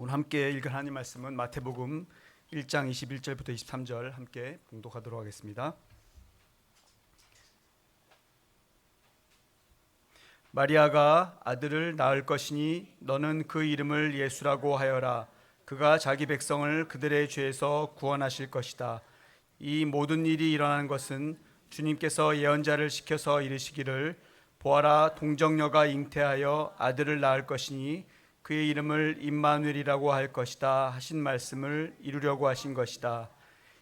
오늘 함께 읽은 하나님 말씀은 마태복음 1장 21절부터 23절 함께 봉독하도록 하겠습니다. 마리아가 아들을 낳을 것이니 너는 그 이름을 예수라고 하여라. 그가 자기 백성을 그들의 죄에서 구원하실 것이다. 이 모든 일이 일어나는 것은 주님께서 예언자를 시켜서 이르시기를 보아라, 동정녀가 잉태하여 아들을 낳을 것이니 그의 이름을 임마누엘이라고 할 것이다 하신 말씀을 이루려고 하신 것이다.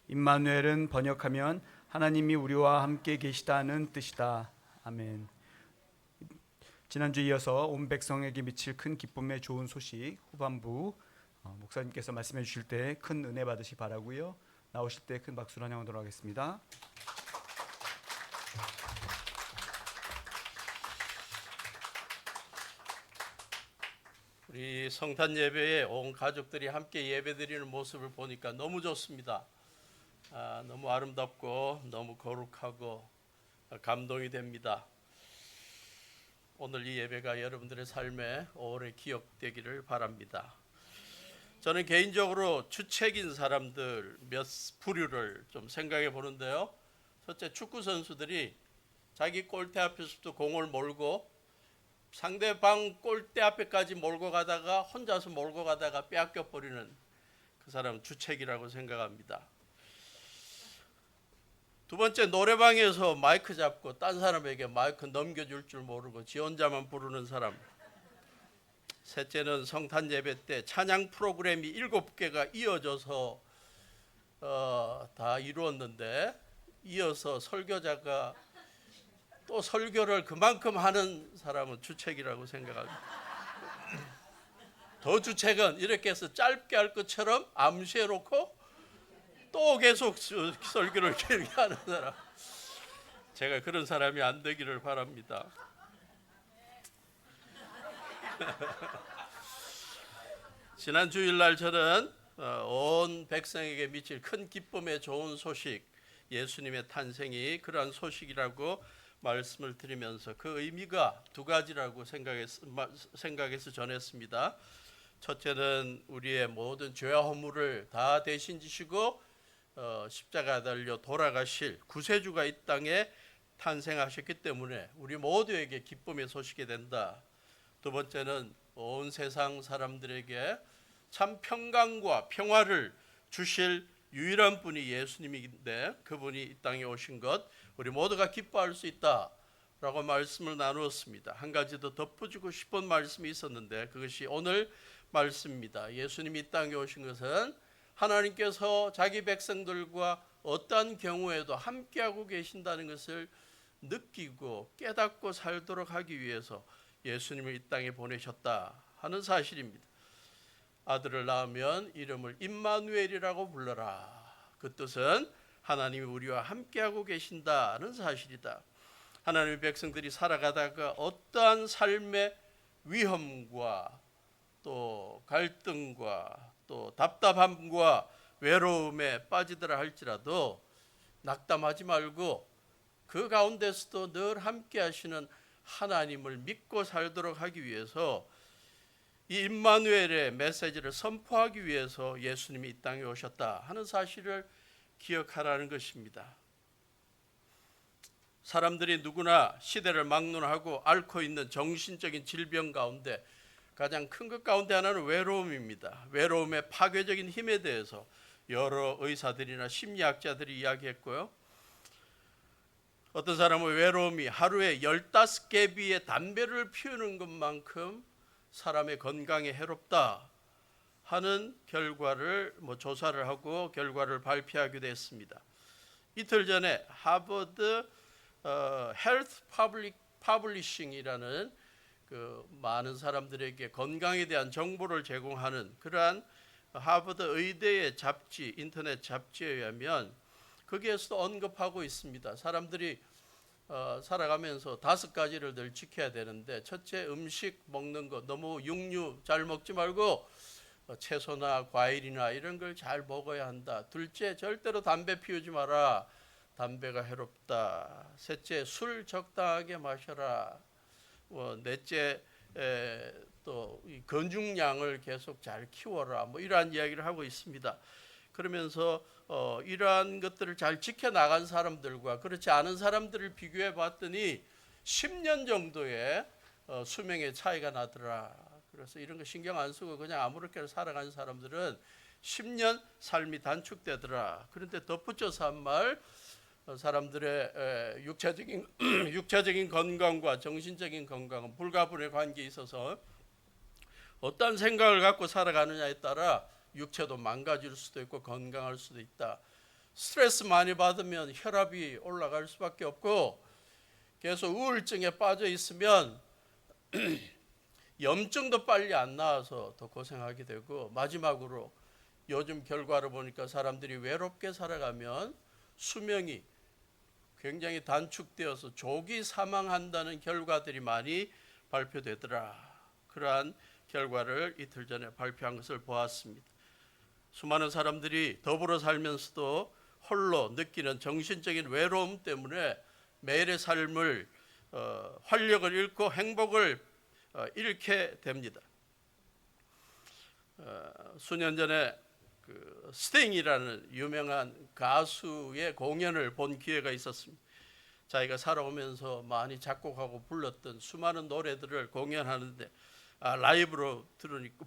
임마누엘은 번역하면 하나님이 우리와 함께 계시다는 뜻이다. 아멘. 지난주에 이어서 온 백성에게 미칠 큰 기쁨의 좋은 소식 후반부 목사님께서 말씀해 주실 때 큰 은혜 받으시기 바라고요. 나오실 때 큰 박수로 환영하도록 하겠습니다. 우리 성탄 예배에 온 가족들이 함께 예배드리는 모습을 보니까 너무 좋습니다. 너무 아름답고 너무 거룩하고 감동이 됩니다. 오늘 이 예배가 여러분들의 삶에 오래 기억되기를 바랍니다. 저는 개인적으로 주책인 사람들 몇 부류를 좀 생각해 보는데요. 첫째, 축구 선수들이 자기 골대 앞에서부터 공을 몰고 상대방 골대 앞에까지 몰고 가다가 혼자서 몰고 가다가 빼앗겨 버리는 그 사람은 주책이라고 생각합니다. 두 번째, 노래방에서 마이크 잡고 딴 사람에게 마이크 넘겨줄 줄 모르고 지 혼자만 부르는 사람. 셋째는 성탄 예배 때 찬양 프로그램이 7개가 이어져서 다 이루었는데 이어서 설교자가 또 설교를 그만큼 하는 사람은 주책이라고 생각합니다. 더 주책은 이렇게 해서 짧게 할 것처럼 암시해 놓고 또 계속 설교를 길게 하는 사람. 제가 그런 사람이 안 되기를 바랍니다. 지난 주일날 저는 온 백성에게 미칠 큰 기쁨의 좋은 소식, 예수님의 탄생이 그러한 소식이라고 말씀을 드리면서 그 의미가 두 가지라고 생각해서 전했습니다. 첫째는 우리의 모든 죄와 허물을 다 대신 지시고 십자가에 달려 돌아가실 구세주가 이 땅에 탄생하셨기 때문에 우리 모두에게 기쁨의 소식이 된다. 두 번째는 온 세상 사람들에게 참 평강과 평화를 주실 유일한 분이 예수님인데 그분이 이 땅에 오신 것 우리 모두가 기뻐할 수 있다라고 말씀을 나누었습니다. 한 가지 더 덧붙이고 싶은 말씀이 있었는데 그것이 오늘 말씀입니다. 예수님이 이 땅에 오신 것은 하나님께서 자기 백성들과 어떠한 경우에도 함께하고 계신다는 것을 느끼고 깨닫고 살도록 하기 위해서 예수님을 이 땅에 보내셨다 하는 사실입니다. 아들을 낳으면 이름을 임마누엘이라고 불러라. 그 뜻은 하나님이 우리와 함께하고 계신다는 사실이다. 하나님의 백성들이 살아가다가 어떠한 삶의 위험과 또 갈등과 또 답답함과 외로움에 빠지더라 할지라도 낙담하지 말고 그 가운데서도 늘 함께 하시는 하나님을 믿고 살도록 하기 위해서 이 임마누엘의 메시지를 선포하기 위해서 예수님이 이 땅에 오셨다 하는 사실을 기억하라는 것입니다. 사람들이 누구나 시대를 막론하고 앓고 있는 정신적인 질병 가운데 가장 큰 것 가운데 하나는 외로움입니다. 외로움의 파괴적인 힘에 대해서 여러 의사들이나 심리학자들이 이야기했고요. 어떤 사람은 외로움이 하루에 15개비의 담배를 피우는 것만큼 사람의 건강에 해롭다 하는 결과를 조사를 하고 결과를 발표하기도 했습니다. 이틀 전에 하버드 헬스 퍼블리싱이라는 그 많은 사람들에게 건강에 대한 정보를 제공하는 그러한 하버드 의대의 잡지, 인터넷 잡지에 의하면 거기에서도 언급하고 있습니다. 사람들이 살아가면서 5가지를 늘 지켜야 되는데 첫째, 음식 먹는 거 너무 육류 잘 먹지 말고 채소나 과일이나 이런 걸 잘 먹어야 한다. 둘째, 절대로 담배 피우지 마라. 담배가 해롭다. 셋째, 술 적당하게 마셔라. 넷째, 또 이 건중량을 계속 잘 키워라. 뭐 이러한 이야기를 하고 있습니다. 그러면서 이러한 것들을 잘 지켜나간 사람들과 그렇지 않은 사람들을 비교해 봤더니 10년 정도의 수명의 차이가 나더라. 그래서 이런 거 신경 안 쓰고 그냥 아무렇게나 살아가는 사람들은 10년 삶이 단축되더라. 그런데 덧붙여서 한 말, 사람들의 육체적인 건강과 정신적인 건강은 불가분의 관계에 있어서 어떤 생각을 갖고 살아가느냐에 따라 육체도 망가질 수도 있고 건강할 수도 있다. 스트레스 많이 받으면 혈압이 올라갈 수밖에 없고 계속 우울증에 빠져 있으면 염증도 빨리 안 나와서 더 고생하게 되고, 마지막으로 요즘 결과를 보니까 사람들이 외롭게 살아가면 수명이 굉장히 단축되어서 조기 사망한다는 결과들이 많이 발표되더라. 그러한 결과를 이틀 전에 발표한 것을 보았습니다. 수많은 사람들이 더불어 살면서도 홀로 느끼는 정신적인 외로움 때문에 매일의 삶을 활력을 잃고 행복을 잃게 됩니다. 수년 전에 그 스팅이라는 유명한 가수의 공연을 본 기회가 있었습니다. 자기가 살아오면서 많이 작곡하고 불렀던 수많은 노래들을 공연하는데 라이브로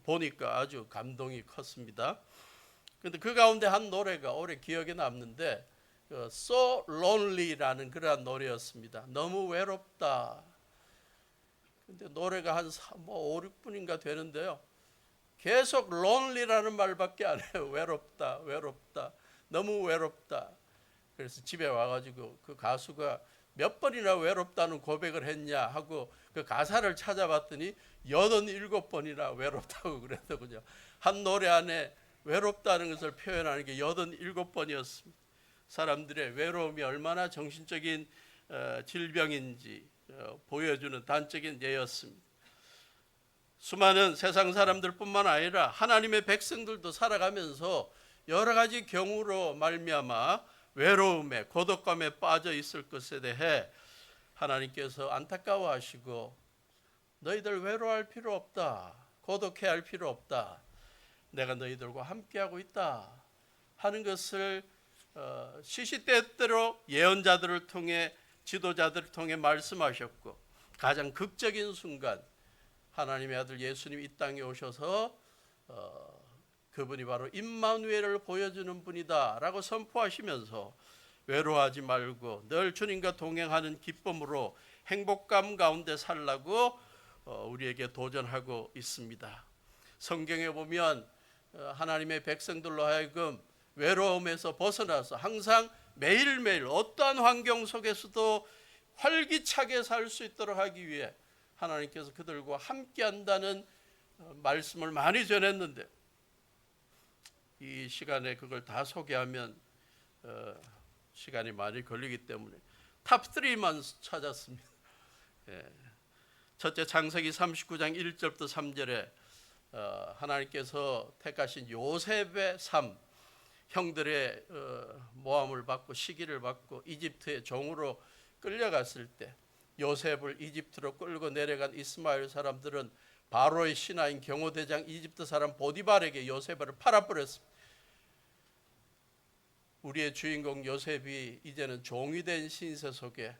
보니까 아주 감동이 컸습니다. 그런데 그 가운데 한 노래가 오래 기억에 남는데 So Lonely라는 그러한 노래였습니다. 너무 외롭다. 근데 노래가 한 5, 6분인가 되는데요. 계속 lonely라는 말밖에 안 해요. 외롭다, 외롭다, 너무 외롭다. 그래서 집에 와가지고 그 가수가 몇 번이나 외롭다는 고백을 했냐 하고 그 가사를 찾아봤더니 87번이나 외롭다고 그랬더군요. 한 노래 안에 외롭다는 것을 표현하는 게 87번이었습니다. 사람들의 외로움이 얼마나 정신적인 질병인지 보여주는 단적인 예였습니다. 수많은 세상 사람들뿐만 아니라 하나님의 백성들도 살아가면서 여러 가지 경우로 말미암아 외로움에 고독감에 빠져 있을 것에 대해 하나님께서 안타까워하시고 너희들 외로워할 필요 없다. 고독해야 할 필요 없다. 내가 너희들과 함께하고 있다 하는 것을 시시때때로 예언자들을 통해 지도자들을 통해 말씀하셨고, 가장 극적인 순간 하나님의 아들 예수님이 이 땅에 오셔서 그분이 바로 임마누엘을 보여주는 분이다 라고 선포하시면서 외로워하지 말고 늘 주님과 동행하는 기쁨으로 행복감 가운데 살라고 우리에게 도전하고 있습니다. 성경에 보면 하나님의 백성들로 하여금 외로움에서 벗어나서 항상 매일매일 어떠한 환경 속에서도 활기차게 살 수 있도록 하기 위해 하나님께서 그들과 함께 한다는 말씀을 많이 전했는데, 이 시간에 그걸 다 소개하면 시간이 많이 걸리기 때문에 탑3만 찾았습니다. 첫째, 창세기 39장 1절부터 3절에 하나님께서 택하신 요셉의 삶, 형들의 모함을 받고 시기를 받고 이집트의 종으로 끌려갔을 때 요셉을 이집트로 끌고 내려간 이스마엘 사람들은 바로의 신하인 경호대장 이집트 사람 보디발에게 요셉을 팔아버렸습니다. 우리의 주인공 요셉이 이제는 종이 된 신세 속에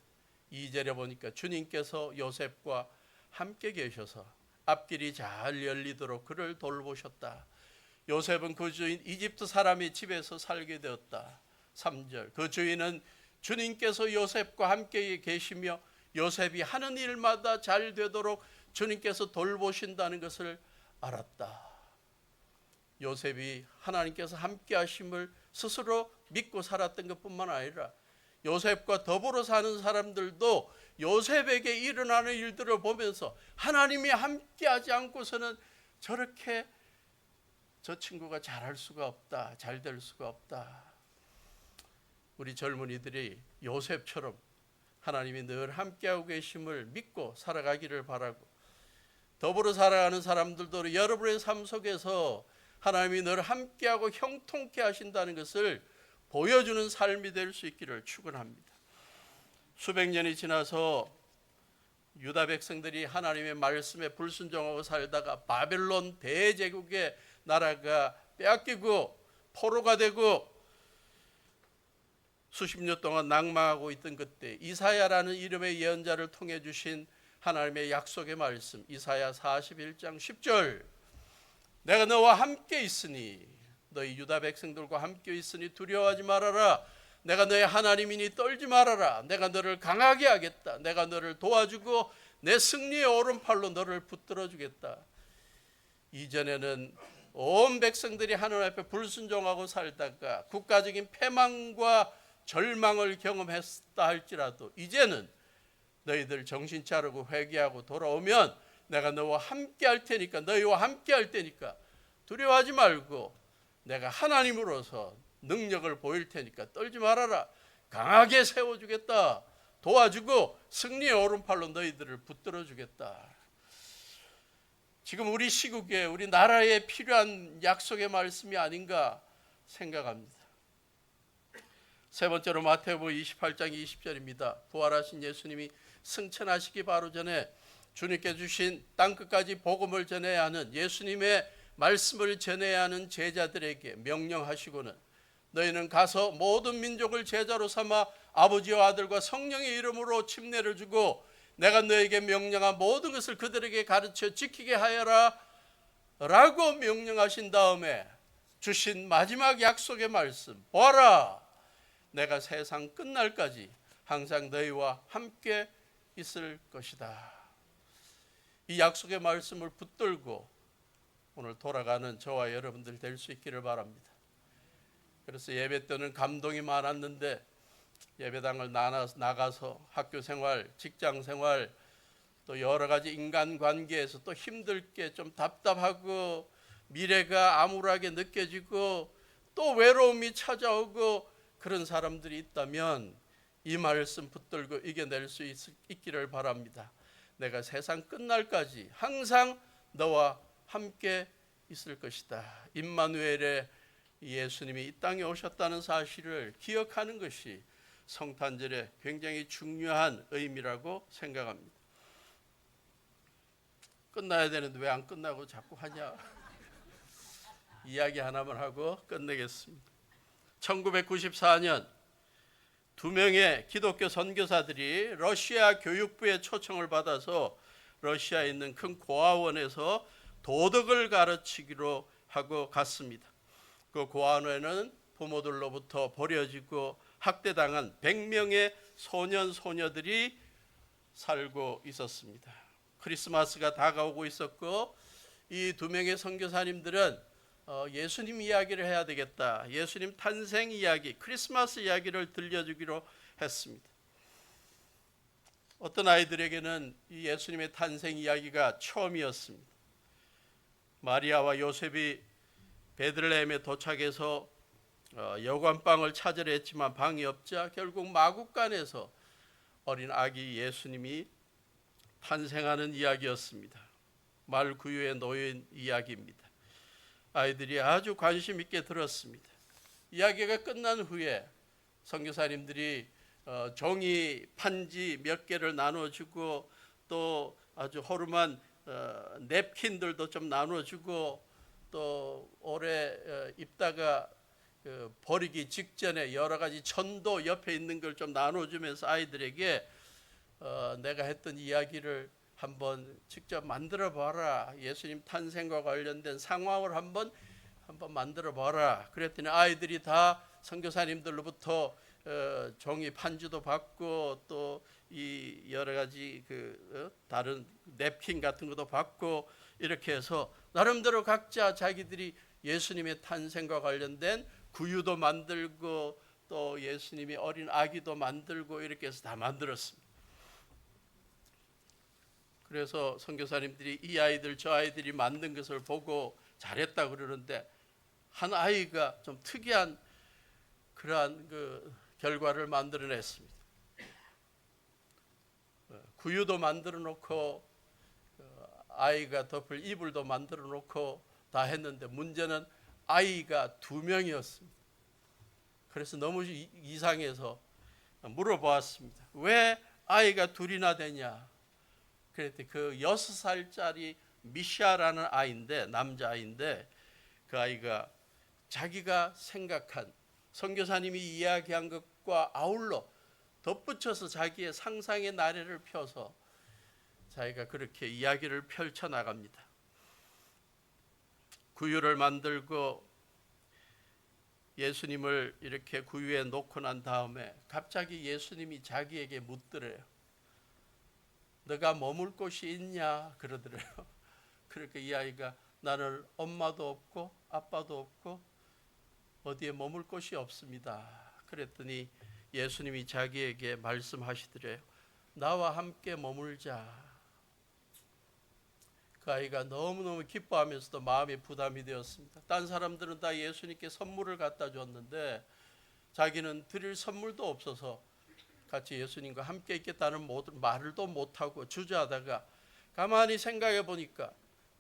2절에 보니까 주님께서 요셉과 함께 계셔서 앞길이 잘 열리도록 그를 돌보셨다. 요셉은 그 주인 이집트 사람이 집에서 살게 되었다. 3절, 그 주인은 주님께서 요셉과 함께 계시며 요셉이 하는 일마다 잘 되도록 주님께서 돌보신다는 것을 알았다. 요셉이 하나님께서 함께 하심을 스스로 믿고 살았던 것뿐만 아니라 요셉과 더불어 사는 사람들도 요셉에게 일어나는 일들을 보면서 하나님이 함께 하지 않고서는 저렇게 저 친구가 잘할 수가 없다, 잘 될 수가 없다. 우리 젊은이들이 요셉처럼 하나님이 늘 함께하고 계심을 믿고 살아가기를 바라고, 더불어 살아가는 사람들도 여러분의 삶 속에서 하나님이 늘 함께하고 형통케 하신다는 것을 보여주는 삶이 될 수 있기를 축원합니다. 수백 년이 지나서 유다 백성들이 하나님의 말씀에 불순종하고 살다가 바벨론 대제국의 나라가 빼앗기고 포로가 되고 수십 년 동안 낭망하고 있던 그때 이사야라는 이름의 예언자를 통해 주신 하나님의 약속의 말씀, 이사야 41장 10절, 내가 너와 함께 있으니, 너희 유다 백성들과 함께 있으니 두려워하지 말아라. 내가 너의 하나님이니 떨지 말아라. 내가 너를 강하게 하겠다. 내가 너를 도와주고 내 승리의 오른팔로 너를 붙들어 주겠다. 이전에는 온 백성들이 하나님 앞에 불순종하고 살다가 국가적인 패망과 절망을 경험했다 할지라도 이제는 너희들 정신 차리고 회개하고 돌아오면 내가 너와 함께 할 테니까, 너희와 함께 할 테니까 두려워하지 말고 내가 하나님으로서 능력을 보일 테니까 떨지 말아라. 강하게 세워주겠다. 도와주고 승리의 오른팔로 너희들을 붙들어 주겠다. 지금 우리 시국에 우리 나라에 필요한 약속의 말씀이 아닌가 생각합니다. 세 번째로 마태복음 28장 20절입니다. 부활하신 예수님이 승천하시기 바로 전에 주님께 주신 땅끝까지 복음을 전해야 하는, 예수님의 말씀을 전해야 하는 제자들에게 명령하시고는 너희는 가서 모든 민족을 제자로 삼아 아버지와 아들과 성령의 이름으로 침례를 주고 내가 너에게 명령한 모든 것을 그들에게 가르쳐 지키게 하여라 라고 명령하신 다음에 주신 마지막 약속의 말씀, 보아라 내가 세상 끝날까지 항상 너희와 함께 있을 것이다. 이 약속의 말씀을 붙들고 오늘 돌아가는 저와 여러분들 될 수 있기를 바랍니다. 그래서 예배 때는 감동이 많았는데 예배당을 나가서 학교 생활, 직장 생활, 또 여러 가지 인간관계에서 또 힘들 게 좀 답답하고 미래가 암울하게 느껴지고 또 외로움이 찾아오고 그런 사람들이 있다면 이 말씀 붙들고 이겨낼 수 있기를 바랍니다. 내가 세상 끝날까지 항상 너와 함께 있을 것이다. 임마누엘의 예수님이 이 땅에 오셨다는 사실을 기억하는 것이 성탄절의 굉장히 중요한 의미라고 생각합니다. 끝나야 되는데 왜 안 끝나고 자꾸 하냐. 이야기 하나만 하고 끝내겠습니다. 1994년 두 명의 기독교 선교사들이 러시아 교육부의 초청을 받아서 러시아에 있는 큰 고아원에서 도덕을 가르치기로 하고 갔습니다. 그 고아원에는 부모들로부터 버려지고 학대당한 100명의 소년 소녀들이 살고 있었습니다. 크리스마스가 다가오고 있었고 이 두 명의 선교사님들은 예수님 이야기를 해야 되겠다. 예수님 탄생 이야기, 크리스마스 이야기를 들려주기로 했습니다. 어떤 아이들에게는 이 예수님의 탄생 이야기가 처음이었습니다. 마리아와 요셉이 베들레헴에 도착해서 여관방을 찾으려 했지만 방이 없자 결국 마국간에서 어린 아기 예수님이 탄생하는 이야기였습니다. 말구유에 놓인 이야기입니다. 아이들이 아주 관심 있게 들었습니다. 이야기가 끝난 후에 선교사님들이 종이 판지 몇 개를 나눠주고 또 아주 허름한 냅킨들도 좀 나눠주고 또 오래 입다가 버리기 직전에 여러 가지 전도 옆에 있는 걸 좀 나눠주면서 아이들에게 내가 했던 이야기를 한번 직접 만들어 봐라. 예수님 탄생과 관련된 상황을 한번 만들어 봐라. 그랬더니 아이들이 다 선교사님들로부터 종이 판지도 받고 또 이 여러 가지 다른 냅킨 같은 것도 받고 이렇게 해서 나름대로 각자 자기들이 예수님의 탄생과 관련된 구유도 만들고 또 예수님이 어린 아기도 만들고 이렇게 해서 다 만들었습니다. 그래서 선교사님들이 이 아이들 저 아이들이 만든 것을 보고 잘했다 그러는데 한 아이가 좀 특이한 그러한 결과를 만들어냈습니다. 구유도 만들어 놓고 아이가 덮을 이불도 만들어 놓고 다 했는데 문제는 아이가 2명이었습니다. 그래서 너무 이상해서 물어보았습니다. 왜 아이가 둘이나 되냐? 그랬더니 그 6살짜리 미샤라는 아이인데, 남자아이인데, 그 아이가 자기가 생각한 선교사님이 이야기한 것과 아울러 덧붙여서 자기의 상상의 나래를 펴서 자기가 그렇게 이야기를 펼쳐나갑니다. 구유를 만들고 예수님을 이렇게 구유에 놓고 난 다음에 갑자기 예수님이 자기에게 묻더래요. 너가 머물 곳이 있냐? 그러더래요. 그러니까 이 아이가 나는 엄마도 없고 아빠도 없고 어디에 머물 곳이 없습니다. 그랬더니 예수님이 자기에게 말씀하시더래요. 나와 함께 머물자. 그 아이가 너무너무 기뻐하면서도 마음이 부담이 되었습니다. 딴 사람들은 다 예수님께 선물을 갖다 줬는데 자기는 드릴 선물도 없어서 같이 예수님과 함께 있겠다는 말을도 못하고 주저하다가 가만히 생각해 보니까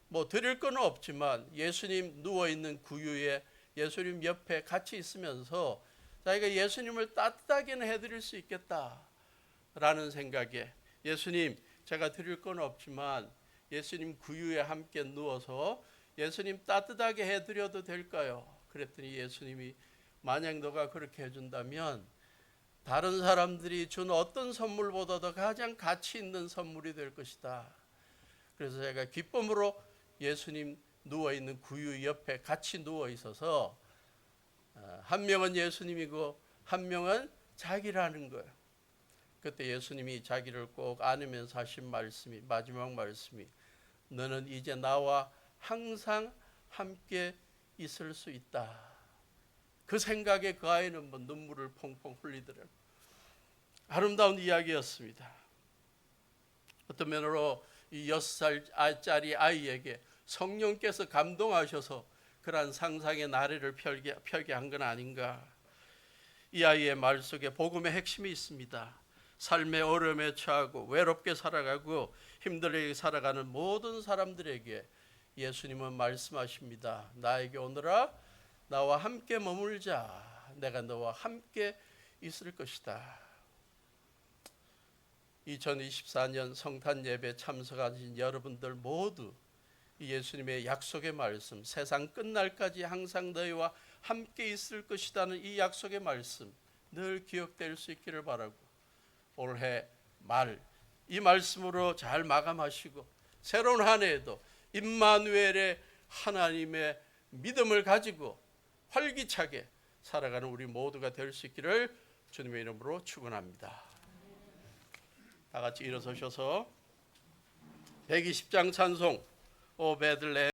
뭐 드릴 건 없지만 예수님 누워있는 구유에 예수님 옆에 같이 있으면서 자기가 예수님을 따뜻하게는 해드릴 수 있겠다라는 생각에 예수님 제가 드릴 건 없지만 예수님 구유에 함께 누워서 예수님 따뜻하게 해드려도 될까요? 그랬더니 예수님이 만약 너가 그렇게 해준다면 다른 사람들이 준 어떤 선물보다도 가장 가치 있는 선물이 될 것이다. 그래서 제가 기쁨으로 예수님 누워있는 구유 옆에 같이 누워있어서 한 명은 예수님이고 한 명은 자기라는 거예요. 그때 예수님이 자기를 꼭 안으면서 하신 말씀이 마지막 말씀이 너는 이제 나와 항상 함께 있을 수 있다. 그 생각에 그 아이는 뭐 눈물을 펑펑 흘리더래요. 아름다운 이야기였습니다. 어떤 면으로 이 6살짜리 아이에게 성령께서 감동하셔서 그러한 상상의 나래를 펼게 한 건 아닌가. 이 아이의 말 속에 복음의 핵심이 있습니다. 삶의 어려움에 처하고 외롭게 살아가고 힘들게 살아가는 모든 사람들에게 예수님은 말씀하십니다. 나에게 오너라 나와 함께 머물자. 내가 너와 함께 있을 것이다. 2024년 성탄 예배 참석하신 여러분들 모두 예수님의 약속의 말씀, 세상 끝날까지 항상 너희와 함께 있을 것이라는 이 약속의 말씀 늘 기억될 수 있기를 바라고 올해 말 이 말씀으로 잘 마감하시고 새로운 한 해에도 임마누엘의 하나님의 믿음을 가지고 활기차게 살아가는 우리 모두가 될 수 있기를 주님의 이름으로 축원합니다. 다 같이 일어서셔서 120장 찬송 오 베들레